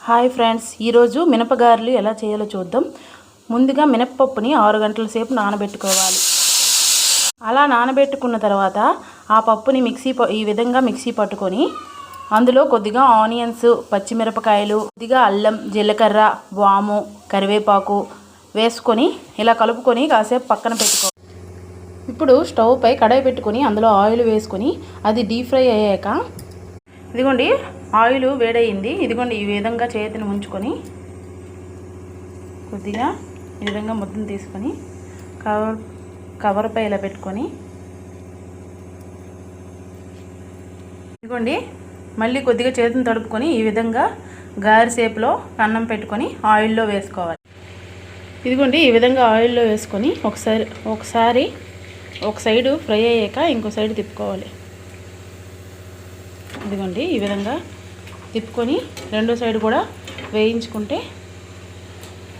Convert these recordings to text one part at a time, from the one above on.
Hi friends, ఈరోజు మినపగారెలు ఎలా చేయాలో చూద్దాం. ముందుగా మినపప్పుని 6 గంటల సేపు నానబెట్టుకోవాలి. అలా నానబెట్టుకున్న తర్వాత ఆ పప్పుని ఈ విధంగా మిక్సీ పట్టుకొని అందులో కొద్దిగా ఆనియన్స్, పచ్చిమిరపకాయలు, కొద్దిగా అల్లం, జీలకర్ర, వాము, కరివేపాకు వేసుకొని ఇలా కలుపుకొని కాసేపు పక్కన పెట్టుకోవాలి. ఇప్పుడు స్టవ్ పై కడాయి పెట్టుకొని అందులో ఆయిల్ వేసుకొని అది డీప్ ఫ్రై అయ్యాక ఇదిగోండి ఆయిల్ వేడయింది. ఇదిగోండి ఈ విధంగా చేతిని ఉంచుకొని కొద్దిగా ఈ విధంగా ముద్దను తీసుకొని కవర్ పై ఇలా పెట్టుకొని ఇదిగోండి మళ్ళీ కొద్దిగా చేతిని తడుపుకొని ఈ విధంగా గారె షేప్లో అన్నం పెట్టుకొని ఆయిల్లో వేసుకోవాలి. ఇదిగోండి ఈ విధంగా ఆయిల్లో వేసుకొని ఒకసారి ఒక సైడు ఫ్రై అయ్యాక ఇంకో సైడ్ తిప్పుకోవాలి. ఇదిగోండి ఈ విధంగా తిప్పుకొని రెండో సైడ్ కూడా వేయించుకుంటే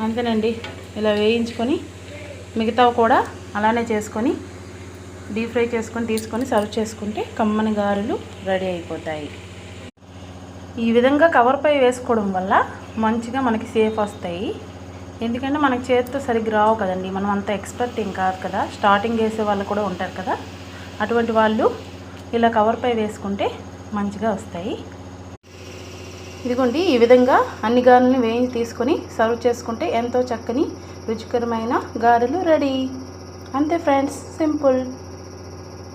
అంతేనండి. ఇలా వేయించుకొని మిగతావి కూడా అలానే చేసుకొని డీప్ ఫ్రై చేసుకొని తీసుకొని సర్వ్ చేసుకుంటే కమ్మని గారెలు రెడీ అయిపోతాయి. ఈ విధంగా కవర్పై వేసుకోవడం వల్ల మంచిగా మనకి సేఫ్ వస్తాయి. ఎందుకంటే మనకి చేతితో సరిగ్గా రావు కదండి. మనం అంత ఎక్స్పర్ట్ ఏం కాదు కదా. స్టార్టింగ్ వేసే వాళ్ళు కూడా ఉంటారు కదా. అటువంటి వాళ్ళు ఇలా కవర్పై వేసుకుంటే మంచిగా వస్తాయి. ఇదిగోండి ఈ విధంగా అన్ని గారెలను వేయించి తీసుకొని సర్వ్ చేసుకుంటే ఎంతో చక్కని రుచికరమైన గారెలు రెడీ. అంతే ఫ్రెండ్స్, సింపుల్.